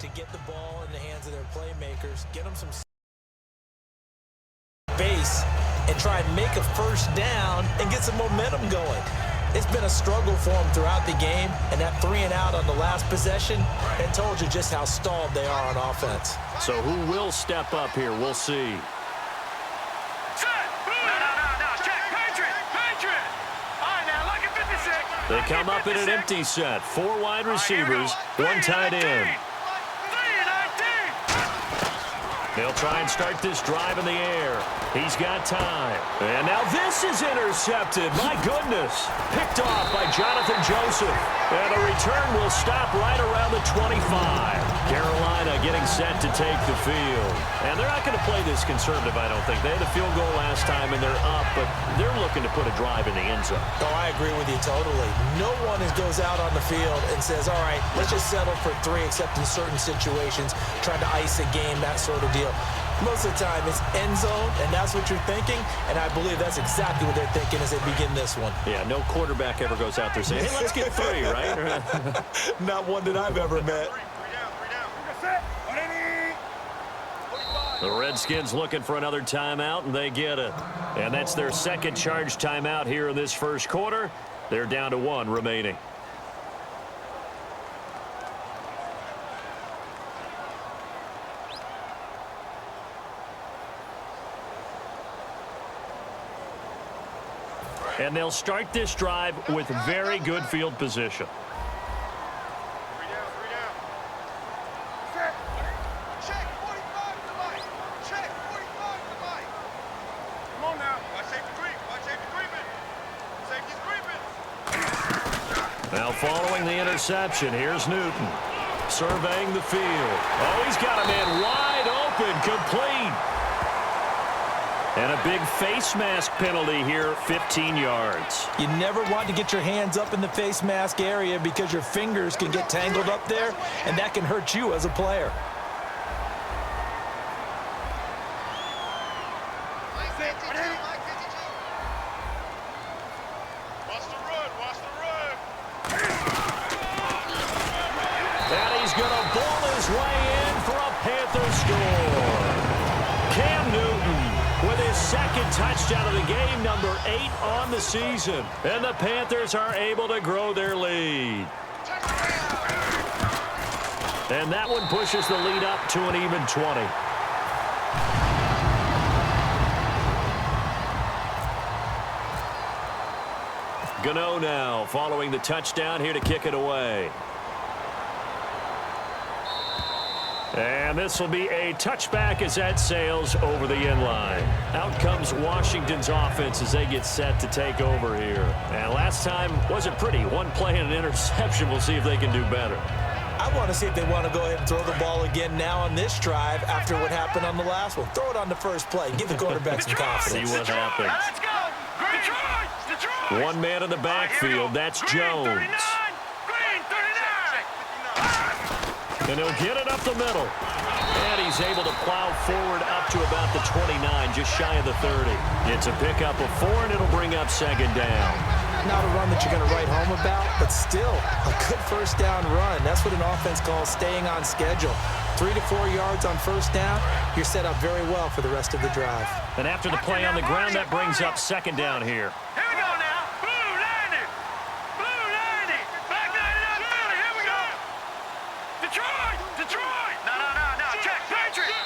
to get the ball in the hands of their playmakers, get them some base, and try and make a first down and get some momentum going. It's been a struggle for them throughout the game, and that 3-and-out on the last possession, it told you just how stalled they are on offense. So who will step up here? We'll see. They come up in an empty set. 4 wide receivers, 1 tight end. They'll try and start this drive in the air. He's got time. And now this is intercepted. My goodness. Picked off by Jonathan Joseph. And the return will stop right around the 25. Carolina getting set to take the field. And they're not going to play this conservative, I don't think. They had a field goal last time, and they're up, but they're looking to put a drive in the end zone. Oh, I agree with you totally. No one goes out on the field and says, all right, let's just settle for 3, except in certain situations, trying to ice a game, that sort of deal. Most of the time, it's end zone, and that's what you're thinking, and I believe that's exactly what they're thinking as they begin this one. Yeah, no quarterback ever goes out there saying, hey, let's get 3, right? Not one that I've ever met. The Redskins looking for another timeout, and they get it. And that's their second charge timeout here in this first quarter. They're down to 1 remaining. And they'll start this drive with very good field position. Now following the interception, here's Newton surveying the field. Oh, he's got a man wide open, complete. And a big face mask penalty here, 15 yards. You never want to get your hands up in the face mask area because your fingers can get tangled up there, and that can hurt you as a player. And he's going to ball his way in for a Panthers score. Cam Newton with his second touchdown of the game, number 8 on the season. And the Panthers are able to grow their lead. And that one pushes the lead up to an even 20. Gano now following the touchdown here to kick it away. And this will be a touchback as that sails over the end line. Out comes Washington's offense as they get set to take over here. And last time wasn't pretty. 1 play and an interception. We'll see if they can do better. I want to see if they want to go ahead and throw the ball again now on this drive after what happened on the last one. Throw it on the first play. Give the quarterback some confidence. See what happens. Let's go. Detroit. 1 man in the backfield. That's Jones. And he'll get it up the middle. And he's able to plow forward up to about the 29, just shy of the 30. It's a pickup of 4, and it'll bring up second down. Not a run that you're going to write home about, but still a good first down run. That's what an offense calls staying on schedule. 3 to 4 yards on first down, you're set up very well for the rest of the drive. And after the play on the ground, that brings up second down here. Here we go now. Blue landing. Blue landing. Back line it up. Here we go. Detroit. Detroit. No. Check. Patriot.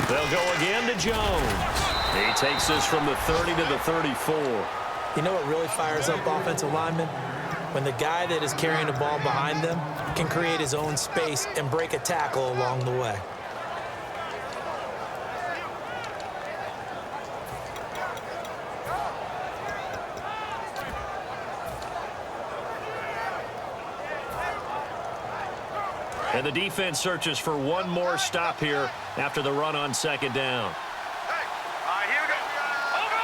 They'll go again to Jones. He takes this from the 30 to the 34. You know what really fires up offensive linemen? when the guy that is carrying the ball behind them can create his own space and break a tackle along the way. And the defense searches for one more stop here after the run on second down. Hey, all right, here we go. Over.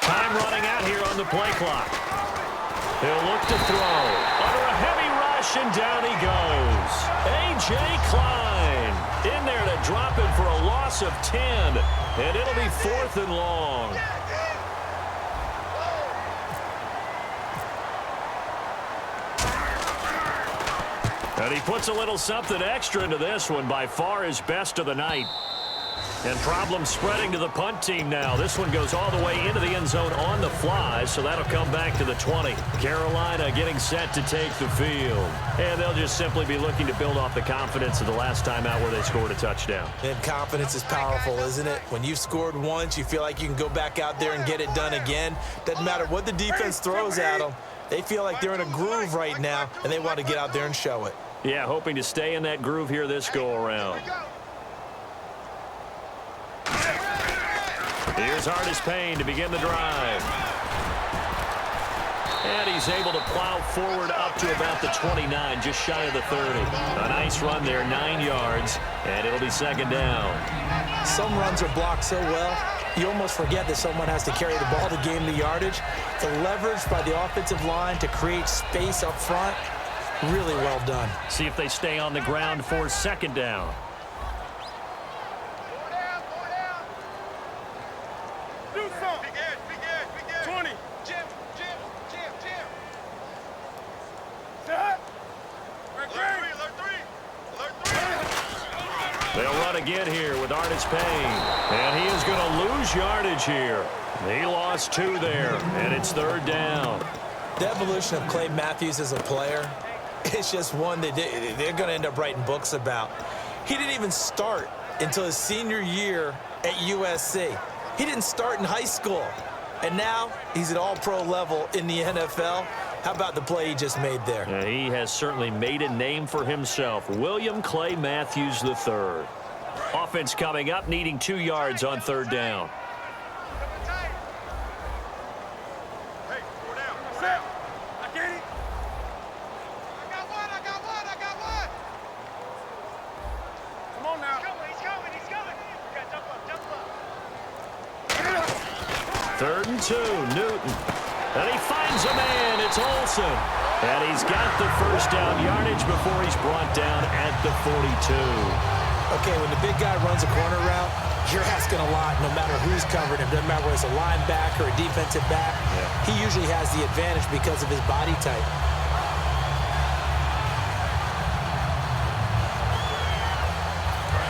Time running out here on the play clock. He'll look to throw. Under a heavy rush, and down he goes. A.J. Klein in there to drop him for a loss of 10. And it'll be 4th and long. And he puts a little something extra into this one, by far his best of the night. And problems spreading to the punt team now. This one goes all the way into the end zone on the fly, so that'll come back to the 20. Carolina getting set to take the field. And they'll just simply be looking to build off the confidence of the last time out where they scored a touchdown. And confidence is powerful, isn't it? When you've scored once, you feel like you can go back out there and get it done again. Doesn't matter what the defense throws at them. They feel like they're in a groove right now, and they want to get out there and show it. Yeah, hoping to stay in that groove here this go-around. Here's Hardest Payne to begin the drive. And he's able to plow forward up to about the 29, just shy of the 30. A nice run there, 9 yards, and it'll be second down. Some runs are blocked so well, you almost forget that someone has to carry the ball to gain the yardage. The leverage by the offensive line to create space up front, really well done. See if they stay on the ground for second down. Do something. Big edge. 20. Jim. Set. Alert three. They'll run again here with Hardest Payne. And he is going to lose yardage here. He lost 2 there, and it's third down. The evolution of Clay Matthews as a player, it's just one that they're going to end up writing books about. He didn't even start until his senior year at USC. He didn't start in high school. And now he's at all-pro level in the NFL. How about the play he just made there? Yeah, he has certainly made a name for himself. William Clay Matthews III. Offense coming up, needing 2 yards on third down. Hey, 4 down. Set. I get it. I got one. Come on now. He's coming. We got jump up. 3rd and 2, Newton. And he finds a man, it's Olsen. And he's got the first down yardage before he's brought down at the 42. Okay, when the big guy runs a corner route, you're asking a lot no matter who's covering him. Doesn't matter whether it's a linebacker or a defensive back. Yeah. He usually has the advantage because of his body type.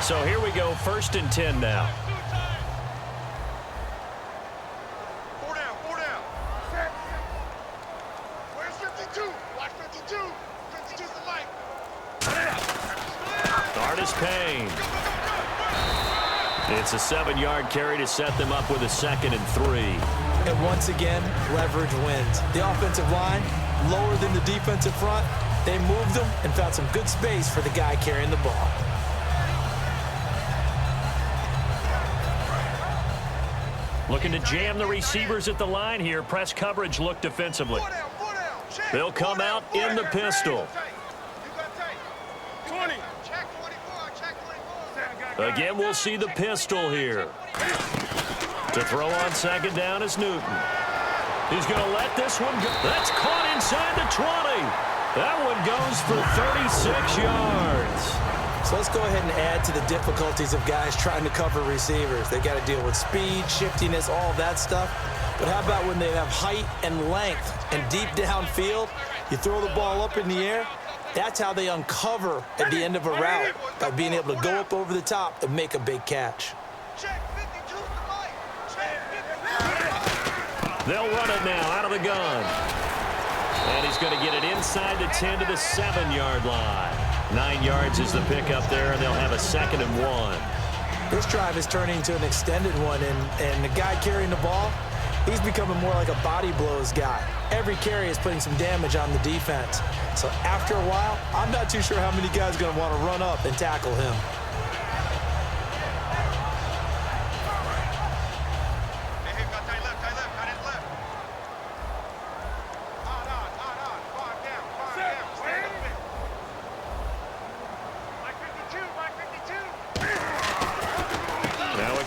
So here we go, 1st and 10 now. 4 down. Set. Where's 52? Watch 52. 52's the light. Hardest Payne. It's a 7-yard carry to set them up with a 2nd and 3. And once again, leverage wins. The offensive line, lower than the defensive front. They moved them and found some good space for the guy carrying the ball. Looking to jam the receivers at the line here. Press coverage look defensively. They'll come out in the pistol. 20. Again, we'll see the pistol here. To throw on second down is Newton. He's going to let this one go. That's caught inside the 20. That one goes for 36 yards. So let's go ahead and add to the difficulties of guys trying to cover receivers. They got to deal with speed, shiftiness, all that stuff. But how about when they have height and length and deep downfield? You throw the ball up in the air. That's how they uncover at the end of a route, by being able to go up over the top and make a big catch. They'll run it now out of the gun. And he's going to get it inside the 10 to the 7-yard line. 9 yards is the pickup there, and they'll have a 2nd and 1. This drive is turning into an extended one, and the guy carrying the ball, he's becoming more like a body blows guy. Every carry is putting some damage on the defense. So after a while, I'm not too sure how many guys are going to want to run up and tackle him.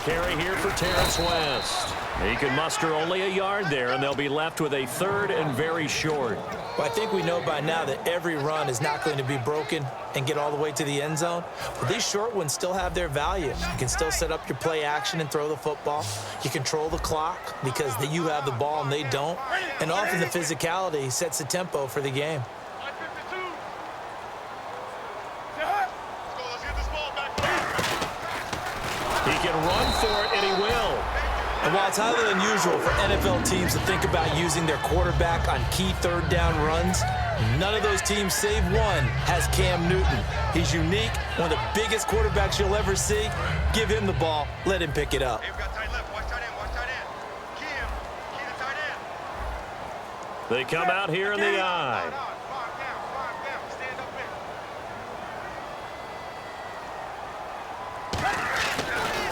Carry here for Terrence West. He can muster only a yard there, and they'll be left with a 3rd and very short. Well, I think we know by now that every run is not going to be broken and get all the way to the end zone. But these short ones still have their value. You can still set up your play action and throw the football. You control the clock because you have the ball and they don't. And often the physicality sets the tempo for the game. He can run for it, and he will. And while it's highly unusual for NFL teams to think about using their quarterback on key 3rd down runs, none of those teams, save one, has Cam Newton. He's unique, one of the biggest quarterbacks you'll ever see. Give him the ball. Let him pick it up. They come out here in the eye.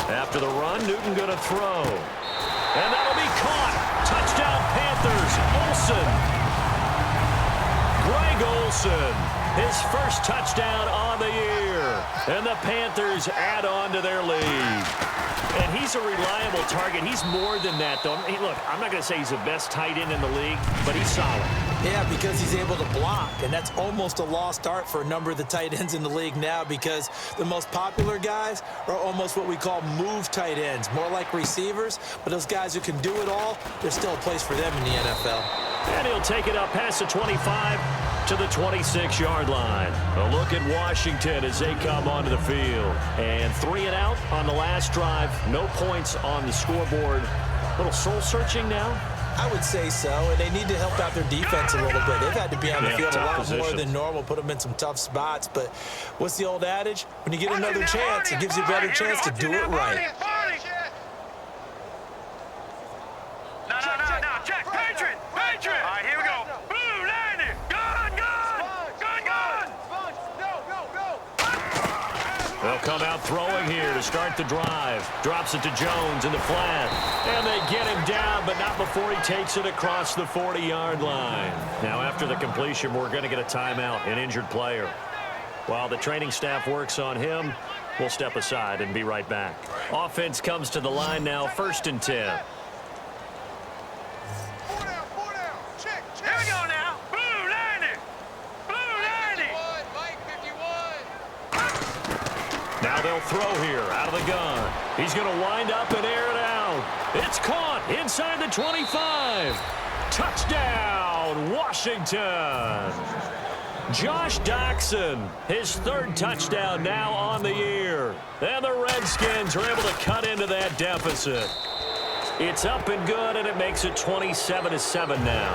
After the run, Newton going to throw. And that'll be caught. Touchdown, Panthers. Olsen. Greg Olsen. His first touchdown on the year. And the Panthers add on to their lead. And he's a reliable target. He's more than that, though. Hey, look, I'm not going to say he's the best tight end in the league, but he's solid. Yeah, because he's able to block, and that's almost a lost art for a number of the tight ends in the league now because the most popular guys are almost what we call move tight ends, more like receivers, but those guys who can do it all, there's still a place for them in the NFL. And he'll take it up past the 25 to the 26-yard line. A look at Washington as they come onto the field. And 3 and out on the last drive. No points on the scoreboard. A little soul-searching now? I would say so, and they need to help out their defense a little bit. They've had to be on the field a lot more than normal, put them in some tough spots. But what's the old adage? When you get another chance, it gives you a better chance to do it right. No. Check. Patriot. All right, here we go. Blue, landing. Gun. Go. They'll come out throwing here to start the drive. Drops it to Jones in the flat. And they get him down, but not before he takes it across the 40-yard line. Now, after the completion, we're going to get a timeout, an injured player. While the training staff works on him, we'll step aside and be right back. Offense comes to the line now, 1st and 10. Here we go now. Blue, landing. Mike 51. Now they'll throw here out of the gun. He's going to wind up and air it out. It's caught inside the 25. Touchdown, Washington. Josh Doxson, his 3rd touchdown now on the year. And the Redskins are able to cut into that deficit. It's up and good, and it makes it 27-7 now.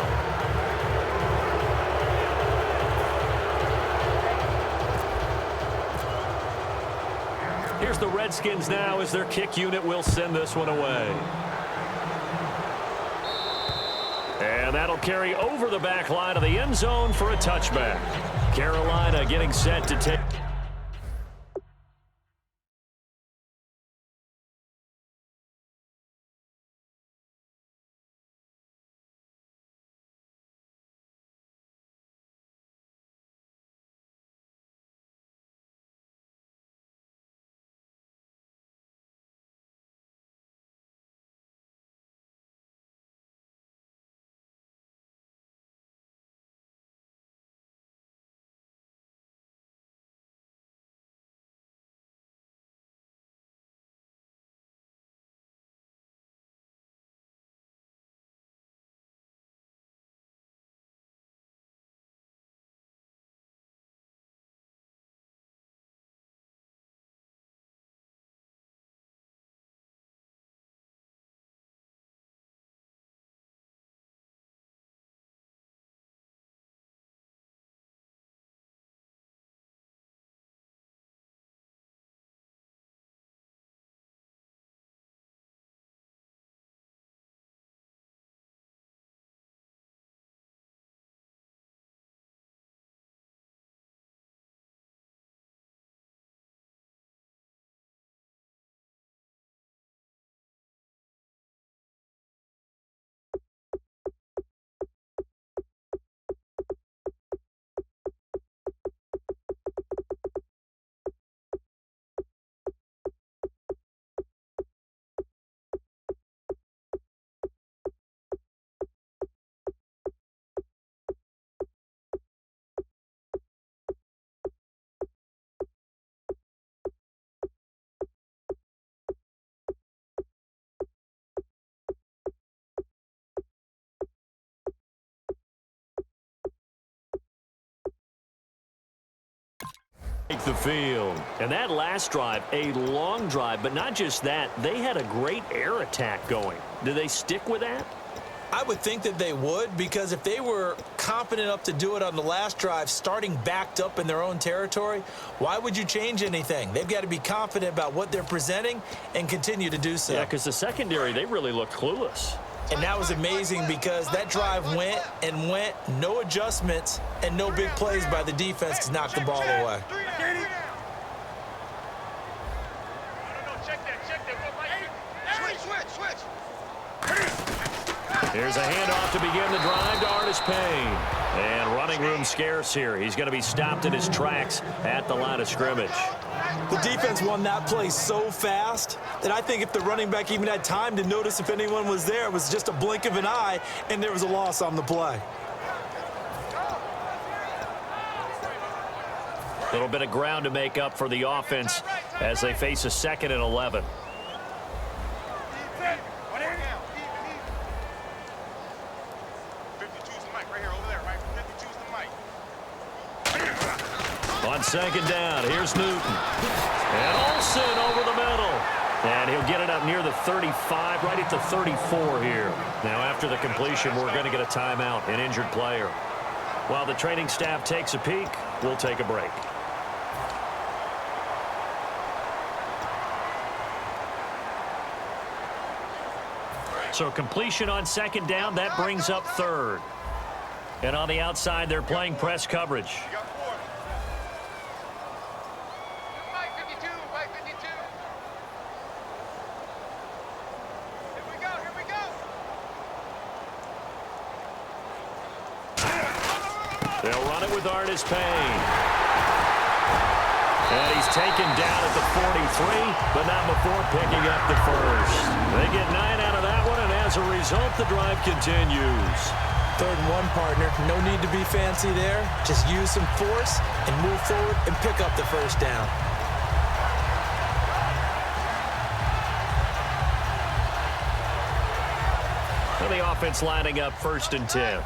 Here's the Redskins now as their kick unit will send this one away. And that'll carry over the back line of the end zone for a touchback. Carolina getting set to take the field. And that last drive, a long drive, but not just that, they had a great air attack going. Do they stick with that? I would think that they would, because if they were confident enough to do it on the last drive, starting backed up in their own territory, why would you change anything? They've got to be confident about what they're presenting and continue to do so. Yeah, because the secondary, they really looked clueless. And that was amazing because that drive went and went, no adjustments, and no big plays by the defense to knock the ball away. Here's a handoff to begin the drive to Artis Payne. And running room scarce here. He's going to be stopped in his tracks at the line of scrimmage. The defense won that play so fast that I think if the running back even had time to notice if anyone was there, it was just a blink of an eye, and there was a loss on the play. A little bit of ground to make up for the offense as they face a 2nd and 11. On 2nd down, here's Newton. And Olsen over the middle. And he'll get it up near the 35, right at the 34 here. Now, after the completion, we're going to get a timeout, an injured player. While the training staff takes a peek, we'll take a break. So completion on 2nd down, that brings up 3rd. And on the outside, they're playing press coverage. They'll run it with Artis Payne. And he's taken down at the 43, but not before picking up the 1st. They get 9 out of that one, and as a result, the drive continues. 3rd and 1, partner. No need to be fancy there. Just use some force and move forward and pick up the 1st down. So the offense lining up 1st and 10.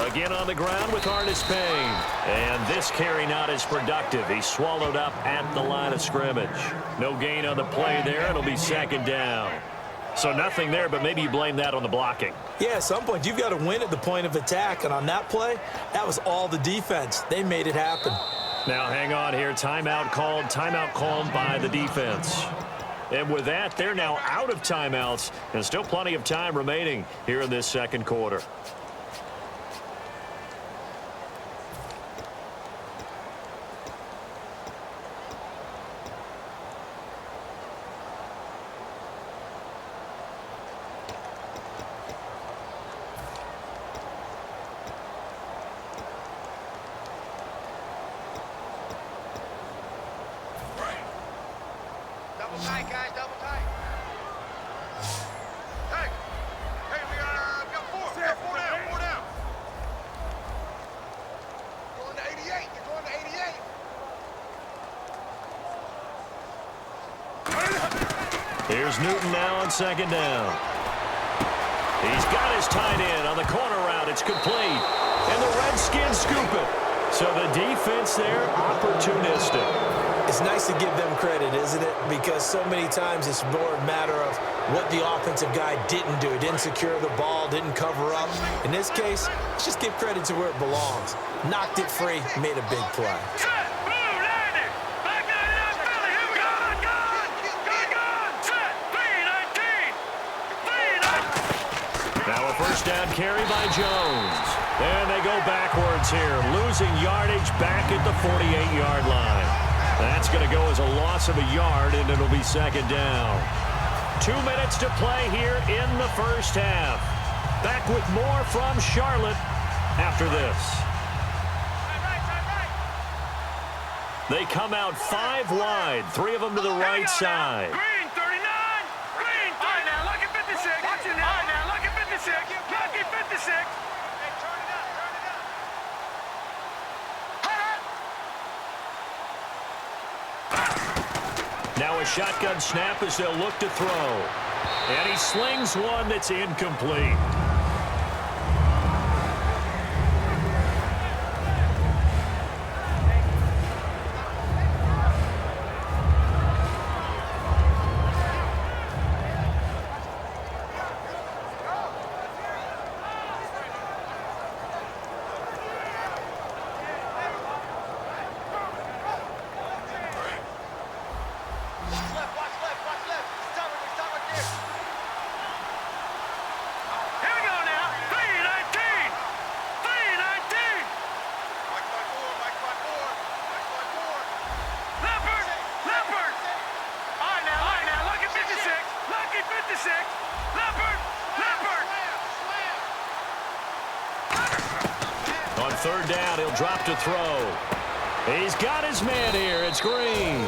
Again on the ground with Artis Payne. And this carry not as productive. He's swallowed up at the line of scrimmage. No gain on the play there. It'll be 2nd down. So nothing there, but maybe you blame that on the blocking. Yeah, at some point, you've got to win at the point of attack. And on that play, that was all the defense. They made it happen. Now hang on here. Timeout called by the defense. And with that, they're now out of timeouts. And still plenty of time remaining here in this 2nd quarter. Double tight, guys, double tight. Hey, we got 4. We got 4 down, 4 down. Going to 88, they're going to 88. Here's Newton now on 2nd down. He's got his tight end on the corner route. It's complete. And the Redskins scoop it. So the defense there, opportunistic. It's nice to give them credit, isn't it? Because so many times it's more a matter of what the offensive guy didn't do. Didn't secure the ball, didn't cover up. In this case, let's just give credit to where it belongs. Knocked it free, made a big play. Now a 1st down carry by Jones. And they go backwards here, losing yardage back at the 48-yard line. That's going to go as a loss of a yard, and it'll be 2nd down. 2 minutes to play here in the 1st half. Back with more from Charlotte after this. They come out 5 wide, 3 of them to the right side. Green, 39. Green, 39. All right, now look at 56. Watch it now. All right, now look at 56. Look at 56. Hey, turn it up, turn it up. Now a shotgun snap as they'll look to throw. And he slings one that's incomplete. On third down, he'll drop to throw. He's got his man here. It's Green.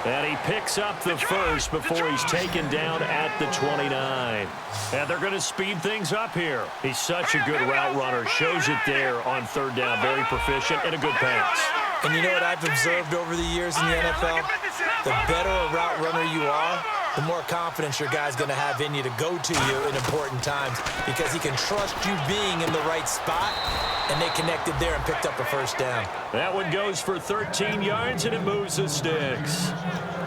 And he picks up the first before he's taken down at the 29. And they're going to speed things up here. He's such a good route runner. Shows it there on third down. Very proficient and a good pass. And you know what I've observed over the years in the NFL? The better a route runner you are, the more confidence your guy's going to have in you to go to you in important times because he can trust you being in the right spot, and they connected there and picked up a first down. That one goes for 13 yards, and it moves the sticks.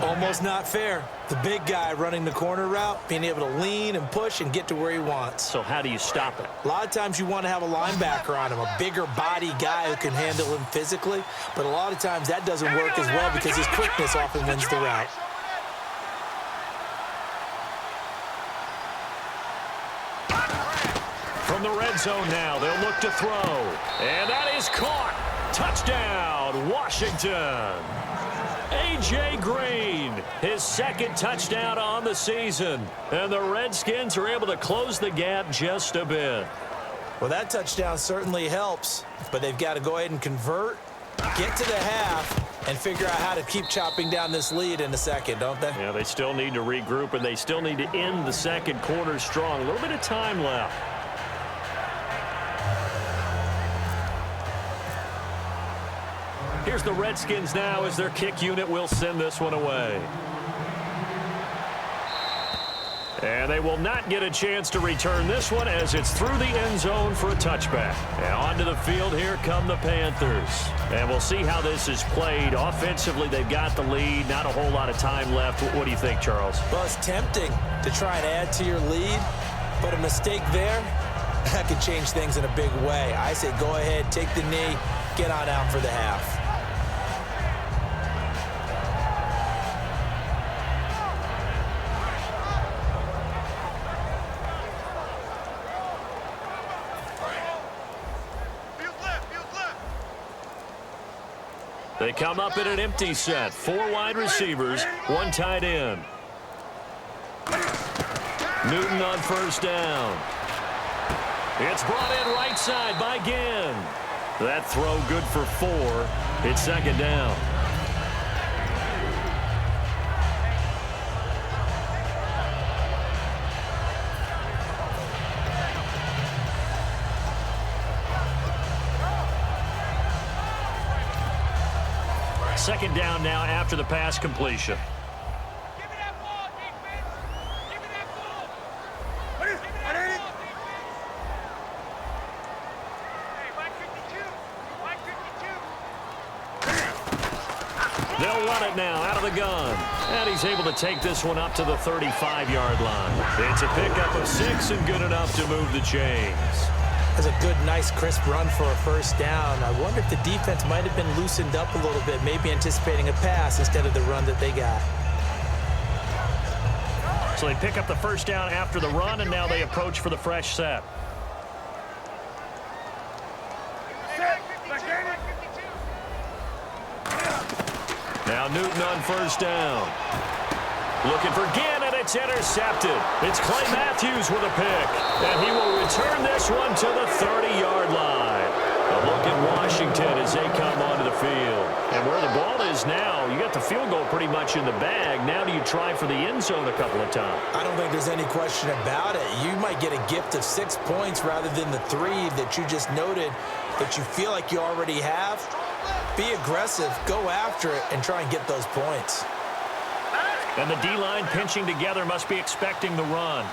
Almost not fair. The big guy running the corner route, being able to lean and push and get to where he wants. So how do you stop it? A lot of times you want to have a linebacker on him, a bigger body guy who can handle him physically, but a lot of times that doesn't work as well because his quickness often wins the route. From the red zone now, they'll look to throw. And that is caught. Touchdown, Washington. A.J. Green, his second touchdown on the season. And the Redskins are able to close the gap just a bit. Well, that touchdown certainly helps, but they've got to go ahead and convert, get to the half, and figure out how to keep chopping down this lead in a second, don't they? Yeah, they still need to regroup, and they still need to end the second quarter strong. A little bit of time left. Here's the Redskins now as their kick unit will send this one away. And they will not get a chance to return this one as it's through the end zone for a touchback. And onto the field, here come the Panthers. And we'll see how this is played. Offensively, they've got the lead. Not a whole lot of time left. What do you think, Charles? Well, it's tempting to try and add to your lead, but a mistake there, that could change things in a big way. I say go ahead, take the knee, get on out for the half. They come up in an empty set. 4 wide receivers, 1 tight end. Newton on first down. It's brought in right side by Ginn. That throw good for 4. It's second down. Second down now after the pass completion. Give me that ball, defense. Give me that ball. What is it? Hey, Wk6. They'll run it now out of the gun. And he's able to take this one up to the 35-yard line. It's a pickup of 6 and good enough to move the chains. That's a good, nice, crisp run for a first down. I wonder if the defense might have been loosened up a little bit, maybe anticipating a pass instead of the run that they got. So they pick up the first down after the run, and now they approach for the fresh set. Now Newton on first down. Looking for Ginn, and it's intercepted. It's Clay Matthews with a pick, and he will return this one to the 30-yard line. A look at Washington as they come onto the field. And where the ball is now, you got the field goal pretty much in the bag. Now do you try for the end zone a couple of times? I don't think there's any question about it. You might get a gift of 6 points rather than the 3 that you just noted that you feel like you already have. Be aggressive, go after it, and try and get those points. Let's go! And the D-line pinching together must be expecting the run.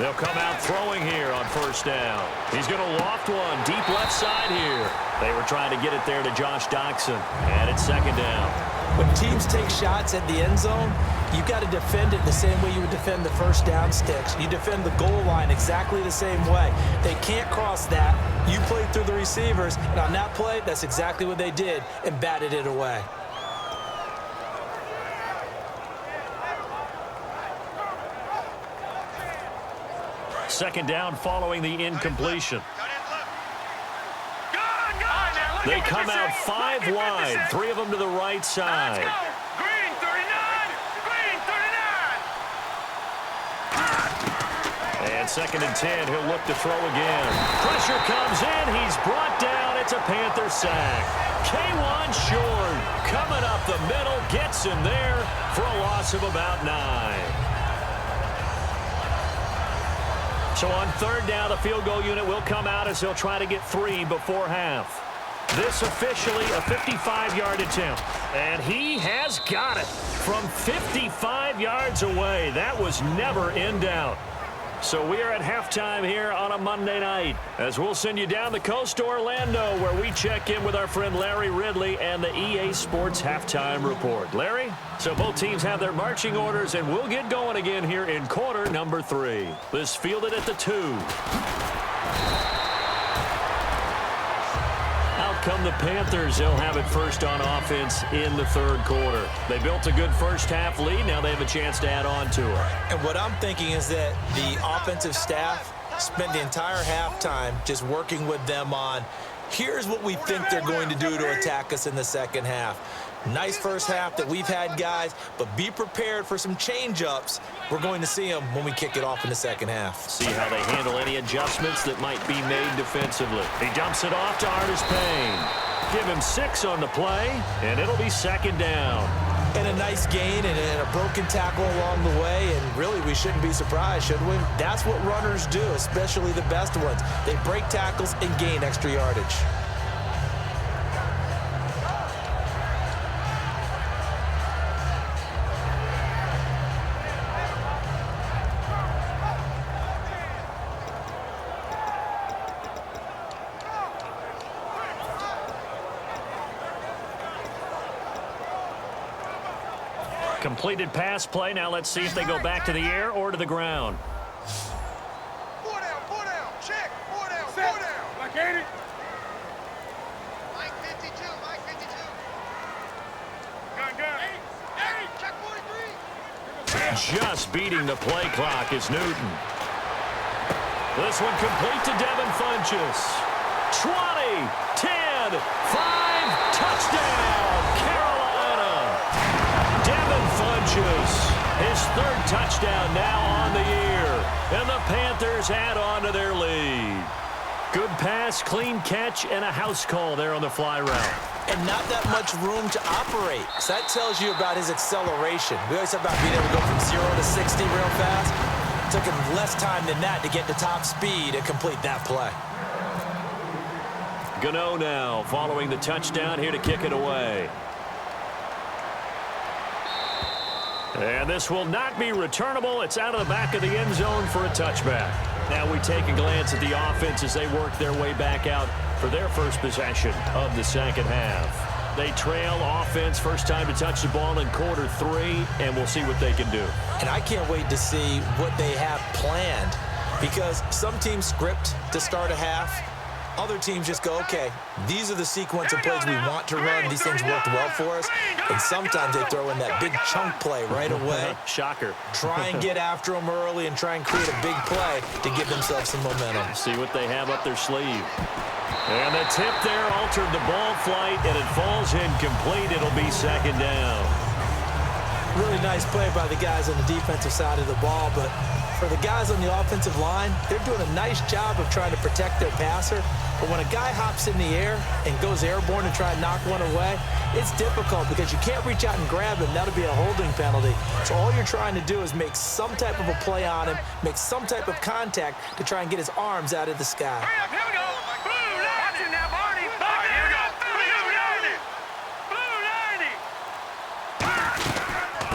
They'll come out throwing here on first down. He's going to loft one deep left side here. They were trying to get it there to Josh Doxson, and it's second down. When teams take shots at the end zone, you've got to defend it the same way you would defend the first down sticks. You defend the goal line exactly the same way. They can't cross that. You played through the receivers, and on that play, that's exactly what they did and batted it away. Second down following the incompletion. They come out 5 wide, 3 of them to the right side. Green 39! Green 39! And second and 10, he'll look to throw again. Pressure comes in, he's brought down, it's a Panther sack. K1 short, coming up the middle, gets him there for a loss of about 9. So on third down, the field goal unit will come out as they'll try to get 3 before half. This officially a 55-yard attempt. And he has got it from 55 yards away. That was never in doubt. So we are at halftime here on a Monday night as we'll send you down the coast to Orlando where we check in with our friend Larry Ridley and the EA Sports Halftime Report. Larry? So both teams have their marching orders and we'll get going again here in quarter number 3. This fielded at the 2. Come the Panthers, they'll have it first on offense in the third quarter. They built a good first half lead. Now they have a chance to add on to it. And what I'm thinking is that the offensive staff spent the entire halftime just working with them on, here's what we think they're going to do to attack us in the second half. Nice first half that we've had, guys, but be prepared for some change-ups. We're going to see them when we kick it off in the second half. See how they handle any adjustments that might be made defensively. He dumps it off to Artis Payne. Give him 6 on the play, and it'll be second down. And a nice gain and a broken tackle along the way, and really we shouldn't be surprised, should we? That's what runners do, especially the best ones. They break tackles and gain extra yardage. Completed pass play. Now let's see if they go back to the air or to the ground. 4 down, check, 4 down, 4 down. Like 80. Mike 52, Mike 52. Gun, 80, check 43. Just beating the play clock is Newton. This one complete to Devin Funchess. 20, 10, 5, touchdown, Carolina. Devin Funchess, his 3rd touchdown now on the year. And the Panthers add on to their lead. Good pass, clean catch, and a house call there on the fly route. And not that much room to operate. So that tells you about his acceleration. We always talk about being able to go from 0 to 60 real fast. It took him less time than that to get to top speed and complete that play. Gano now following the touchdown here to kick it away. And this will not be returnable. It's out of the back of the end zone for a touchback. Now we take a glance at the offense as they work their way back out for their first possession of the second half. They trail offense, first time to touch the ball in quarter 3, and we'll see what they can do. And I can't wait to see what they have planned, because some teams script to start a half. Other teams just go, okay, these are the sequence of plays we want to run. These things worked well for us. And sometimes they throw in that big chunk play right away. Shocker. Try and get after them early and try and create a big play to give themselves some momentum. See what they have up their sleeve. And the tip there altered the ball flight, and it falls incomplete. It'll be second down. Really nice play by the guys on the defensive side of the ball, but for the guys on the offensive line, they're doing a nice job of trying to protect their passer. But when a guy hops in the air and goes airborne and try and knock one away, it's difficult because you can't reach out and grab him. That'll be a holding penalty. So all you're trying to do is make some type of a play on him, make some type of contact to try and get his arms out of the sky. Here we go. Blue line.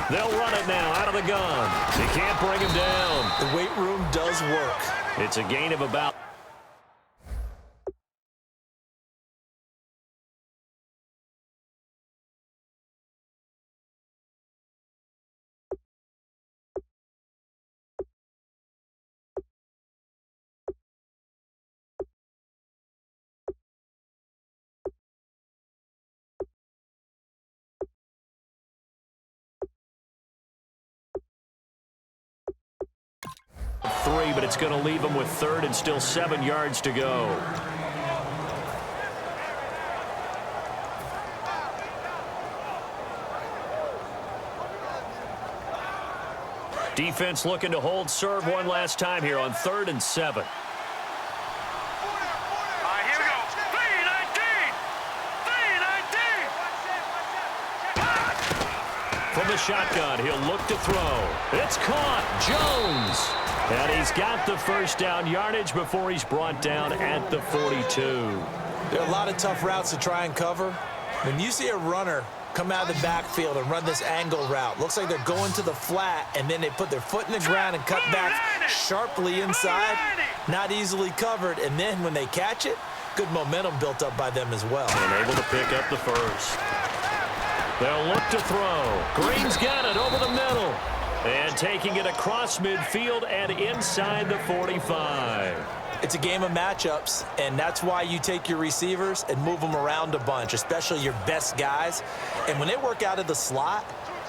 They'll run it now out of the gun. They can't bring him down. The weight room does work. It's a gain of about... three, but it's going to leave him with third and still 7 yards to go. Defense looking to hold serve one last time here on 3rd and 7. All right, here we go. 3-19. From the shotgun, he'll look to throw. It's caught. Jones. And he's got the first down yardage before he's brought down at the 42. There are a lot of tough routes to try and cover. When you see a runner come out of the backfield and run this angle route, looks like they're going to the flat, and then they put their foot in the ground and cut back sharply inside, not easily covered, and then when they catch it, good momentum built up by them as well. And able to pick up the first. They'll look to throw. Green's got it over the middle. And taking it across midfield and inside the 45. It's a game of matchups, and that's why you take your receivers and move them around a bunch, especially your best guys. And when they work out of the slot,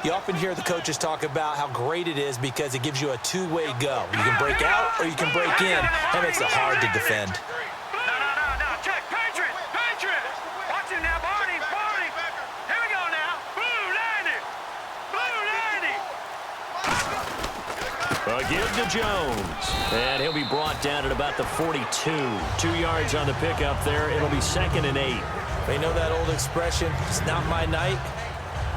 you often hear the coaches talk about how great it is because it gives you a two-way go. You can break out or you can break in. That makes it hard to defend. No. Check. Patriot. Watch him now, Barney. Here we go now. Blue 90. Give to Jones. And he'll be brought down at about the 42. 2 yards on the pickup there. It'll be 2nd and 8. They know that old expression, it's not my night.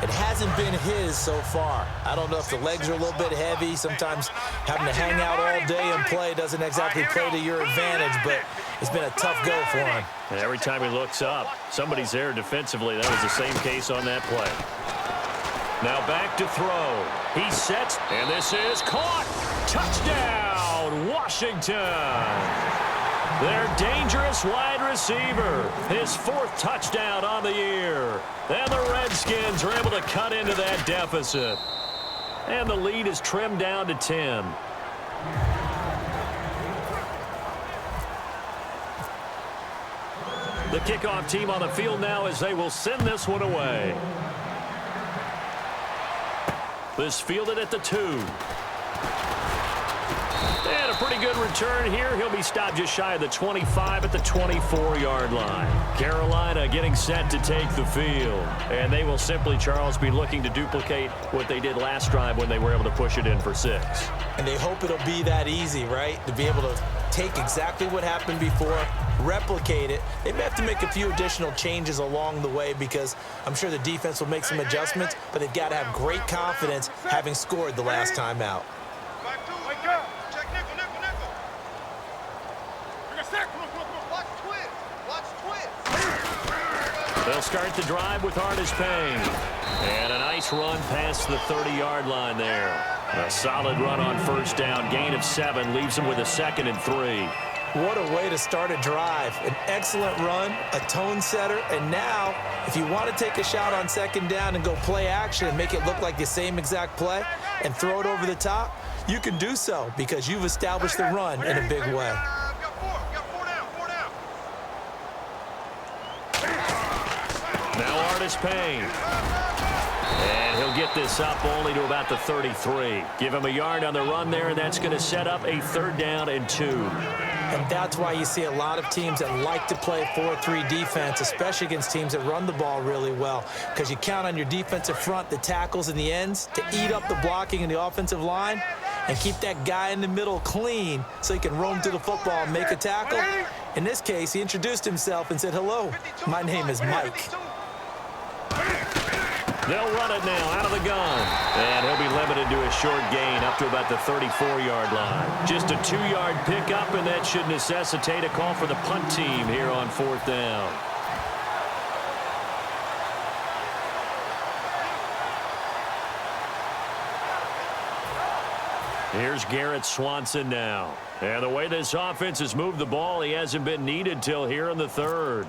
It hasn't been his so far. I don't know if the legs are a little bit heavy. Sometimes having to hang out all day and play doesn't exactly play to your advantage, but it's been a tough go for him. And every time he looks up, somebody's there defensively. That was the same case on that play. Now back to throw. He sets, and this is caught. Touchdown, Washington. Their dangerous wide receiver. His 4th touchdown on the year. And the Redskins are able to cut into that deficit. And the lead is trimmed down to 10. The kickoff team on the field now as they will send this one away. This fielded at the 2. And a pretty good return here. He'll be stopped just shy of the 25 at the 24-yard line. Carolina getting set to take the field. And they will simply, Charles, be looking to duplicate what they did last drive when they were able to push it in for 6. And they hope it'll be that easy, right? To be able to take exactly what happened before, replicate it. They may have to make a few additional changes along the way because I'm sure the defense will make some adjustments, but they've got to have great confidence having scored the last time out. Check nickel. Watch twist. They'll start the drive with Artis Payne. And a nice run past the 30-yard line there. A solid run on first down. Gain of 7 leaves them with a 2nd and 3. What a way to start a drive. An excellent run, a tone setter, and now if you want to take a shot on 2nd down and go play action and make it look like the same exact play and throw it over the top, you can do so because you've established the run in a big way. Now Artis Payne. And he'll get this up only to about the 33. Give him a yard on the run there, and that's going to set up a 3rd down and 2. And that's why you see a lot of teams that like to play 4-3 defense, especially against teams that run the ball really well, because you count on your defensive front, the tackles and the ends, to eat up the blocking in the offensive line and keep that guy in the middle clean so he can roam to the football and make a tackle. In this case, he introduced himself and said, "Hello, my name is Mike." They'll run it now out of the gun. And he'll be limited to a short gain up to about the 34-yard line. Just a 2-yard pickup, and that should necessitate a call for the punt team here on 4th down. Here's Garrett Swanson now. And the way this offense has moved the ball, he hasn't been needed till here in the third.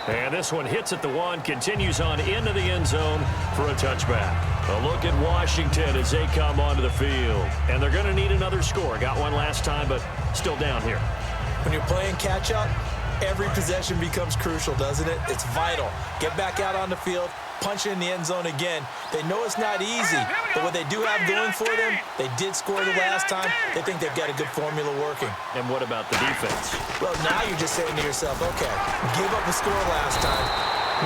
And this one hits at the one, continues on into the end zone for a touchback. A look at Washington as they come onto the field. And they're going to need another score. Got one last time, but still down here. When you're playing catch-up, every possession becomes crucial, doesn't it? It's vital. Get back out on the field, punch it in the end zone again. They know it's not easy, but what they do have going for them, they did score the last time. They think they've got a good formula working. And what about the defense? Well, now you're just saying to yourself, okay, give up a score last time.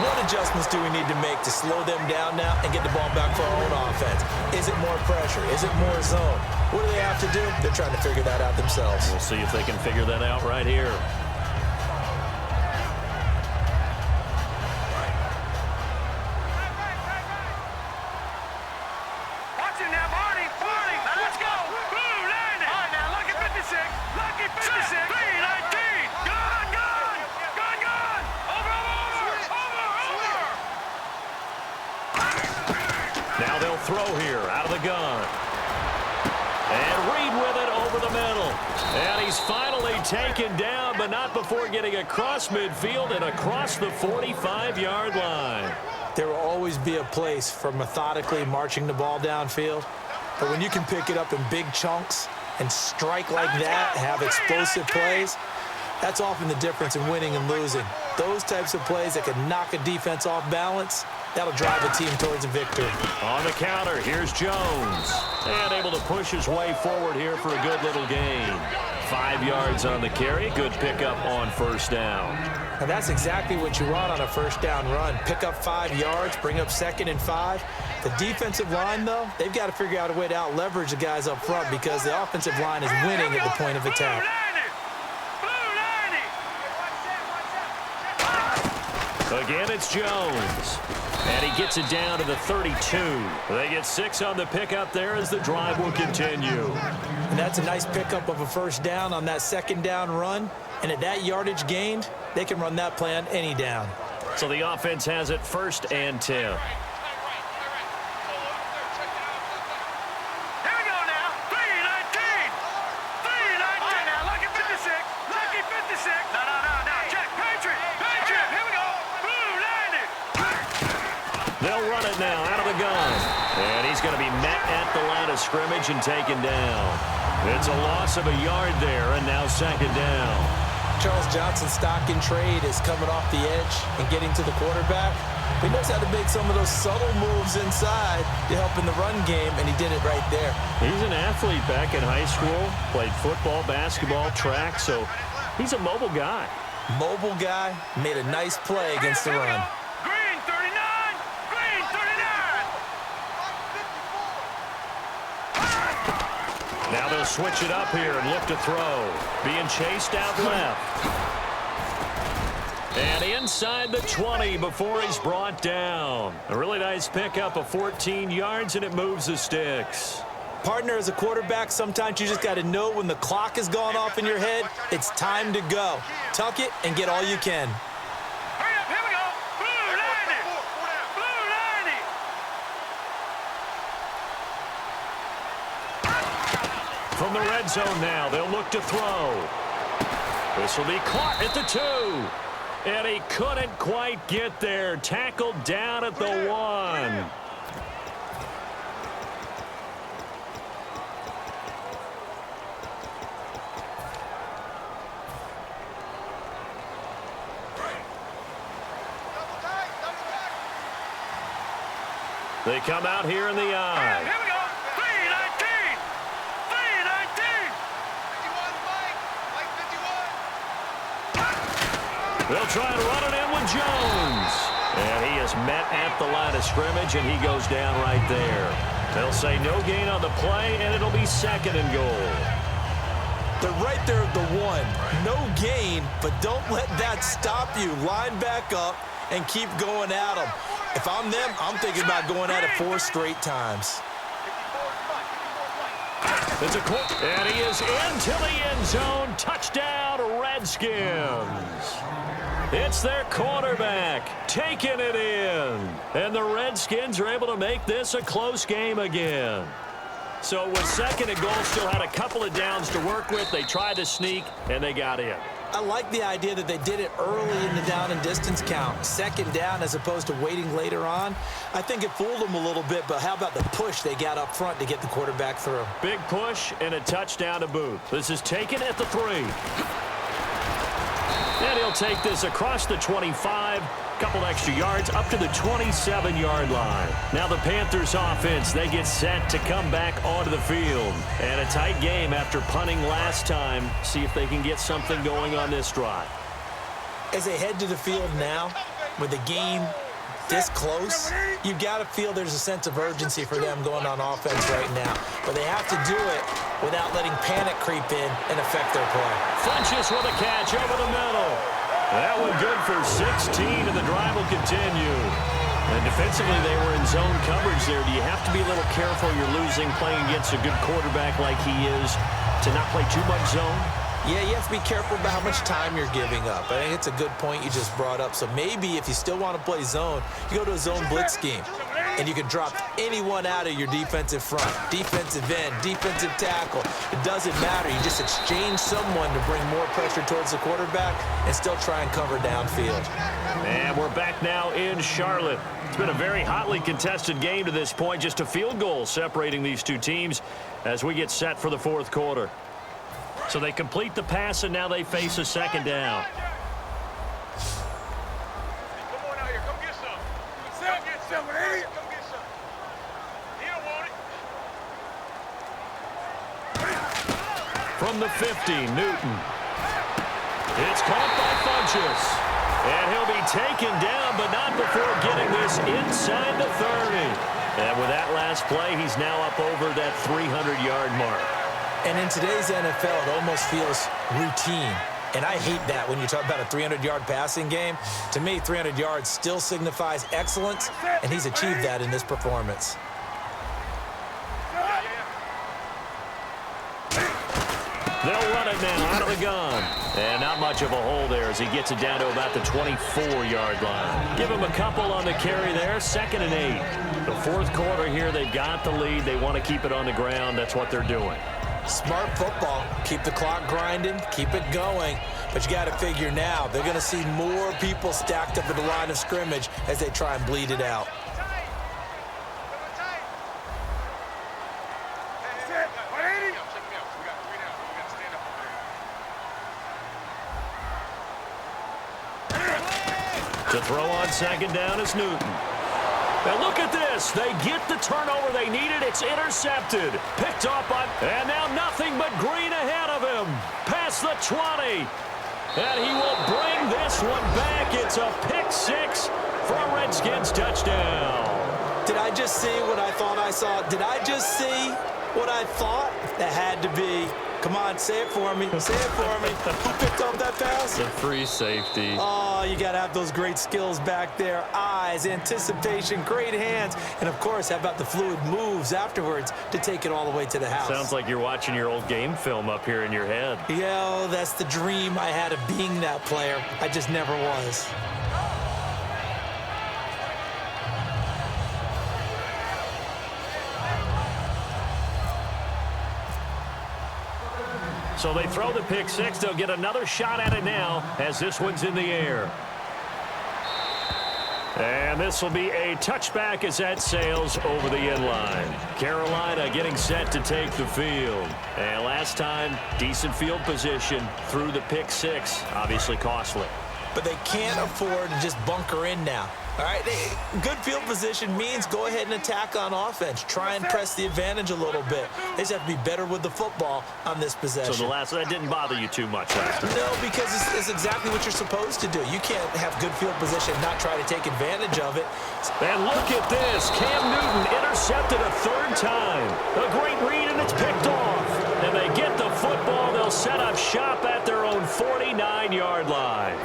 What adjustments do we need to make to slow them down now and get the ball back for our own offense? Is it more pressure? Is it more zone? What do they have to do? They're trying to figure that out themselves. We'll see if they can figure that out right here. Now they'll throw here out of the gun. And Reed with it over the middle. And he's finally taken down, but not before getting across midfield and across the 45-yard line. There will always be a place for methodically marching the ball downfield. But when you can pick it up in big chunks and strike like that, have explosive plays, that's often the difference in winning and losing. Those types of plays that can knock a defense off balance, that'll drive a team towards a victory. On the counter, here's Jones. And able to push his way forward here for a good little gain. 5 yards on the carry. Good pickup on first down. And that's exactly what you want on a first down run. Pick up 5 yards, bring up 2nd and 5. The defensive line, though, they've got to figure out a way to out-leverage the guys up front because the offensive line is winning at the point of attack. Again, it's Jones. And he gets it down to the 32. They get 6 on the pickup there as the drive will continue. And that's a nice pickup of a first down on that 2nd down run. And at that yardage gained, they can run that play on any down. So the offense has it 1st and 10. They'll run it now out of the gun. And he's going to be met at the line of scrimmage and taken down. It's a loss of a yard there, and now 2nd down. Charles Johnson's stock in trade is coming off the edge and getting to the quarterback. He knows how to make some of those subtle moves inside to help in the run game, and he did it right there. He's an athlete back in high school, played football, basketball, track, so he's a mobile guy. Mobile guy, made a nice play against the run. Now they'll switch it up here and look to throw. Being chased out left. And inside the 20 before he's brought down. A really nice pickup of 14 yards, and it moves the sticks. Partner, as a quarterback, sometimes you just got to know when the clock has gone off in your head, it's time to go. Tuck it and get all you can. From the red zone now, they'll look to throw. This will be caught at the 2. And he couldn't quite get there. Tackled down at the 1. They come out here in the eye. They'll try and run it in with Jones. And he is met at the line of scrimmage, and he goes down right there. They'll say no gain on the play, and it'll be 2nd and goal. They're right there at the 1. No gain, but don't let that stop you. Line back up and keep going at them. If I'm them, I'm thinking about going at it 4 straight times. And he is into the end zone. Touchdown, Redskins. It's their quarterback taking it in. And the Redskins are able to make this a close game again. So with 2nd and goal, still had a couple of downs to work with. They tried to sneak, and they got in. I like the idea that they did it early in the down and distance count. 2nd down as opposed to waiting later on. I think it fooled them a little bit, but how about the push they got up front to get the quarterback through? Big push and a touchdown to boot. This is taken at the 3. And he'll take this across the 25. Couple extra yards up to the 27-yard line. Now the Panthers offense, they get set to come back onto the field. And a tight game after punting last time. See if they can get something going on this drive. As they head to the field now, with the game this close, you've got to feel there's a sense of urgency for them going on offense right now. But they have to do it without letting panic creep in and affect their play. Funches with a catch over the middle. That one good for 16, and the drive will continue. And defensively, they were in zone coverage there. Do you have to be a little careful you're losing playing against a good quarterback like he is to not play too much zone? Yeah, you have to be careful about how much time you're giving up. I think it's a good point you just brought up. So maybe if you still want to play zone, you go to a zone blitz scheme. And you can drop anyone out of your defensive front. Defensive end, defensive tackle. It doesn't matter. You just exchange someone to bring more pressure towards the quarterback and still try and cover downfield. And we're back now in Charlotte. It's been a very hotly contested game to this point. Just a field goal separating these two teams as we get set for the 4th quarter. So they complete the pass, and now they face a 2nd down. From the 50, Newton. It's caught by Funches. And he'll be taken down, but not before getting this inside the 30. And with that last play, he's now up over that 300-yard mark. And in today's NFL, it almost feels routine. And I hate that when you talk about a 300-yard passing game. To me, 300 yards still signifies excellence, and he's achieved that in this performance. They'll run it now out of the gun. And not much of a hole there as he gets it down to about the 24-yard line. Give him a couple on the carry there. 2nd and 8. The 4th quarter here, they've got the lead. They want to keep it on the ground. That's what they're doing. Smart football. Keep the clock grinding. Keep it going. But you got to figure now, they're going to see more people stacked up at the line of scrimmage as they try and bleed it out. To throw on 2nd down is Newton. Now look at this. They get the turnover they needed. It's intercepted. Picked off by... And now nothing but green ahead of him. Past the 20. And he will bring this one back. It's a pick 6 for a Redskins touchdown. Did I just see what I thought I saw? Did I just see what I thought? That had to be. Come on, say it for me. Say it for me. Who picked up that pass? The free safety. Oh, you got to have those great skills back there. Eyes, anticipation, great hands. And, of course, how about the fluid moves afterwards to take it all the way to the house? Sounds like you're watching your old game film up here in your head. Yeah, that's the dream I had of being that player. I just never was. So they throw the pick 6. They'll get another shot at it now as this one's in the air. And this will be a touchback as that sails over the end line. Carolina getting set to take the field. And last time, decent field position through the pick 6. Obviously costly. But they can't afford to just bunker in now. All right, good field position means go ahead and attack on offense. Try and press the advantage a little bit. They just have to be better with the football on this possession. So that didn't bother you too much last time? No, because it's exactly what you're supposed to do. You can't have good field position and not try to take advantage of it. And look at this. Cam Newton intercepted a 3rd time. A great read, and it's picked off. And they get the football. They'll set up shop at their own 49-yard line.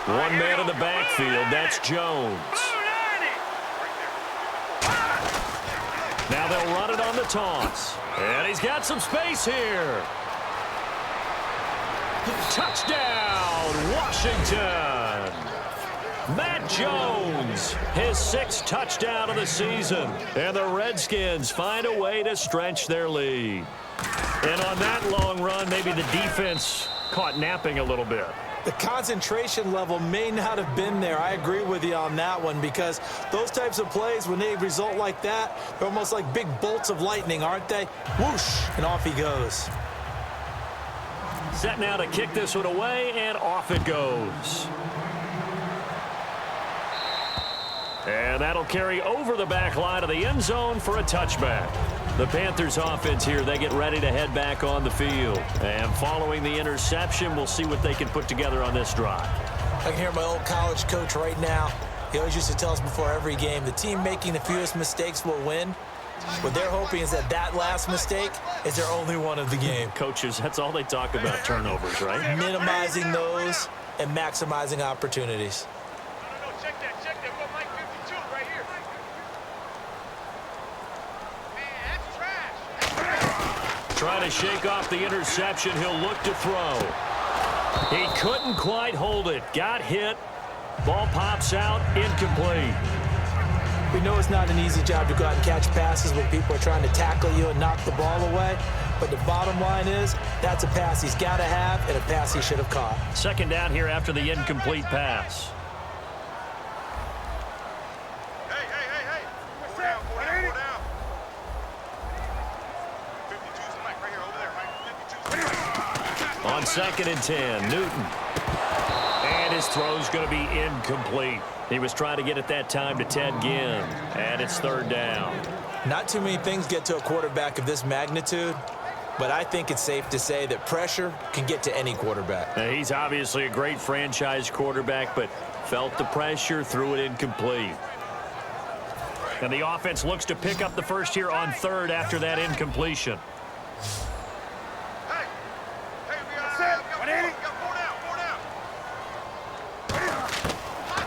One man in the backfield. That's Jones. Now they'll run it on the toss. And he's got some space here. Touchdown, Washington. Matt Jones, his 6th touchdown of the season. And the Redskins find a way to stretch their lead. And on that long run, maybe the defense caught napping a little bit. The concentration level may not have been there. I agree with you on that one, because those types of plays, when they result like that, they're almost like big bolts of lightning, aren't they? Whoosh, and off he goes. Set now to kick this one away, and off it goes. And that'll carry over the back line of the end zone for a touchback. The Panthers offense here, they get ready to head back on the field. And following the interception, we'll see what they can put together on this drive. I can hear my old college coach right now. He always used to tell us before every game, the team making the fewest mistakes will win. What they're hoping is that that last mistake is their only one of the game. Coaches, that's all they talk about, turnovers, right? Minimizing those and maximizing opportunities. Check that. We've got Mike 52 right here. Man, that's trash. Trying to shake off the interception. He'll look to throw. He couldn't quite hold it. Got hit. Ball pops out. Incomplete. We know it's not an easy job to go out and catch passes when people are trying to tackle you and knock the ball away. But the bottom line is, that's a pass he's got to have and a pass he should have caught. Second down here after the incomplete pass. Hey. Four down. 52's the mic right here, over there, Mike. 52's. On 2nd and 10, Newton. And his throw's going to be incomplete. He was trying to get at that time to Ted Ginn. And it's 3rd down. Not too many things get to a quarterback of this magnitude, but I think it's safe to say that pressure can get to any quarterback. Now, he's obviously a great franchise quarterback, but felt the pressure, threw it incomplete. And the offense looks to pick up the first here on 3rd after that incompletion. Hey, we got 4 down.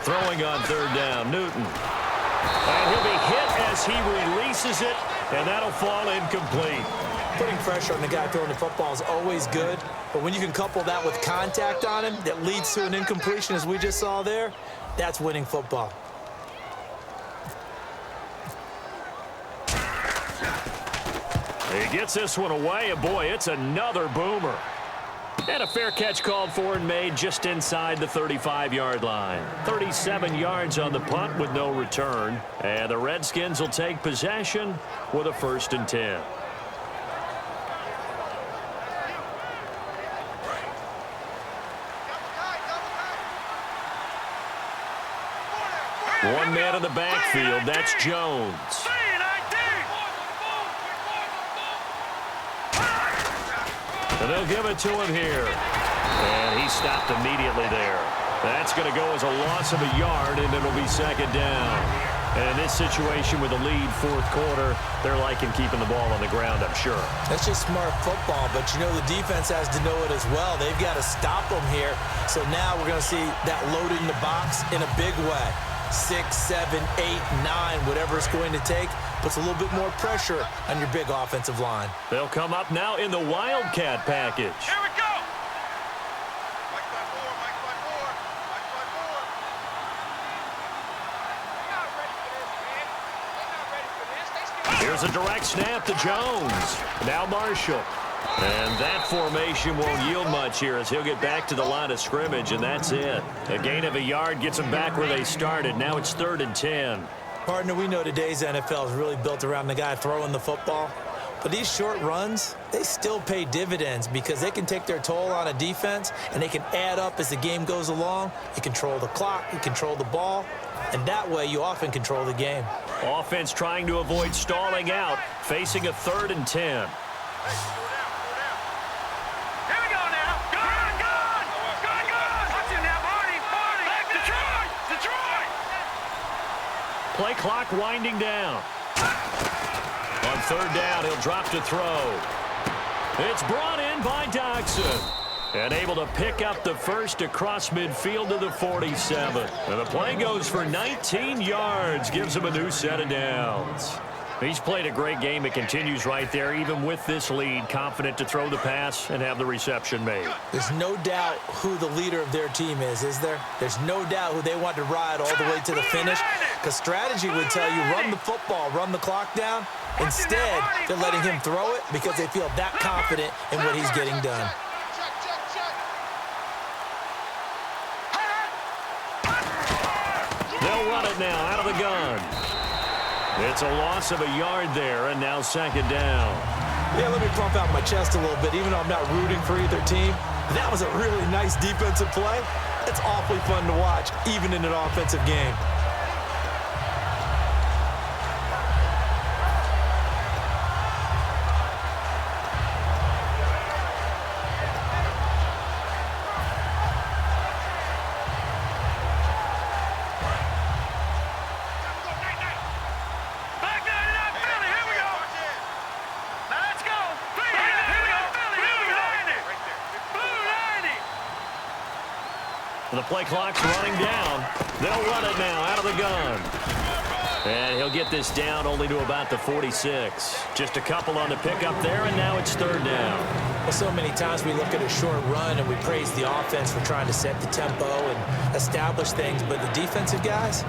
Throwing on 3rd down, Newton. And he'll be hit as he releases it, and that'll fall incomplete. Putting pressure on the guy throwing the football is always good, but when you can couple that with contact on him that leads to an incompletion, as we just saw there, that's winning football. He gets this one away, and boy, it's another boomer. And a fair catch called for and made just inside the 35-yard line. 37 yards on the punt with no return. And the Redskins will take possession with a 1st and 10. One man in the backfield, that's Jones. And they'll give it to him here. And he stopped immediately there. That's going to go as a loss of a yard, and it'll be 2nd down. And in this situation with the lead 4th quarter, they're liking keeping the ball on the ground, I'm sure. That's just smart football, but you know the defense has to know it as well. They've got to stop them here. So now we're going to see that loaded in the box in a big way. 6, 7, 8, 9, whatever it's going to take, puts a little bit more pressure on your big offensive line. They'll come up now in the Wildcat package. Here we go. Mike by 4. They're not ready for this, man. Here's a direct snap to Jones. Now Marshall. And that formation won't yield much here as he'll get back to the line of scrimmage, and that's it. A gain of a yard gets them back where they started. Now it's 3rd and 10. Partner, we know today's NFL is really built around the guy throwing the football. But these short runs, they still pay dividends because they can take their toll on a defense, and they can add up as the game goes along. You control the clock, you control the ball, and that way you often control the game. Offense trying to avoid stalling out, facing a 3rd and 10. Play clock winding down. On 3rd down, he'll drop to throw. It's brought in by Dodson. And able to pick up the first across midfield to the 47. And the play goes for 19 yards, gives him a new set of downs. He's played a great game. It continues right there, even with this lead, confident to throw the pass and have the reception made. There's no doubt who the leader of their team is there? There's no doubt who they want to ride all the way to the finish, because strategy would tell you run the football, run the clock down. Instead, they're letting him throw it because they feel that confident in what he's getting done. They'll run it now out of the gun. It's a loss of a yard there, and now second down. Yeah, let me pump out my chest a little bit, even though I'm not rooting for either team. That was a really nice defensive play. It's awfully fun to watch, even in an offensive game. The play clock's running down. They'll run it now out of the gun. And he'll get this down only to about the 46. Just a couple on the pickup there, and now it's third down. Well, so many times we look at a short run and we praise the offense for trying to set the tempo and establish things, but the defensive guys,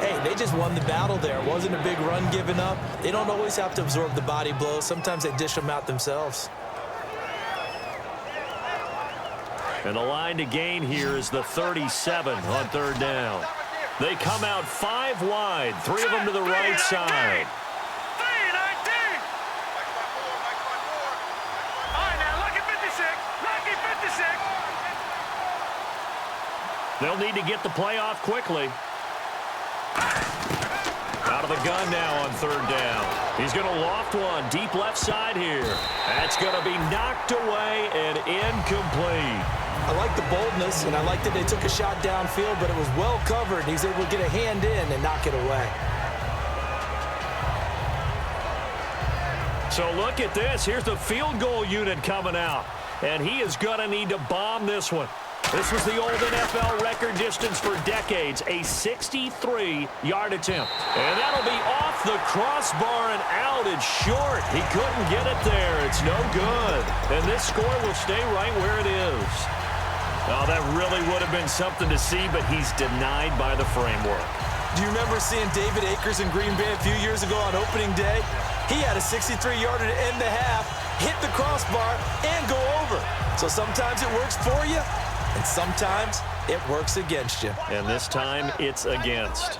hey, they just won the battle there. It wasn't a big run given up. They don't always have to absorb the body blows. Sometimes they dish them out themselves. And the line to gain here is the 37 on third down. They come out 5 wide, 3 of them to the right side. They'll need to get the play off quickly. Out of the gun now on third down. He's going to loft one deep left side here. That's going to be knocked away and incomplete. I like the boldness, and I like that they took a shot downfield, but it was well covered. He's able to get a hand in and knock it away. So look at this. Here's the field goal unit coming out, and he is going to need to bomb this one. This was the old NFL record distance for decades, a 63-yard attempt. And that'll be off the crossbar and out. It's short. He couldn't get it there. It's no good. And this score will stay right where it is. Oh, that really would have been something to see, but he's denied by the framework. Do you remember seeing David Akers in Green Bay a few years ago on opening day? He had a 63-yarder to end the half, hit the crossbar, and go over. So sometimes it works for you, and sometimes it works against you. And this time, it's against.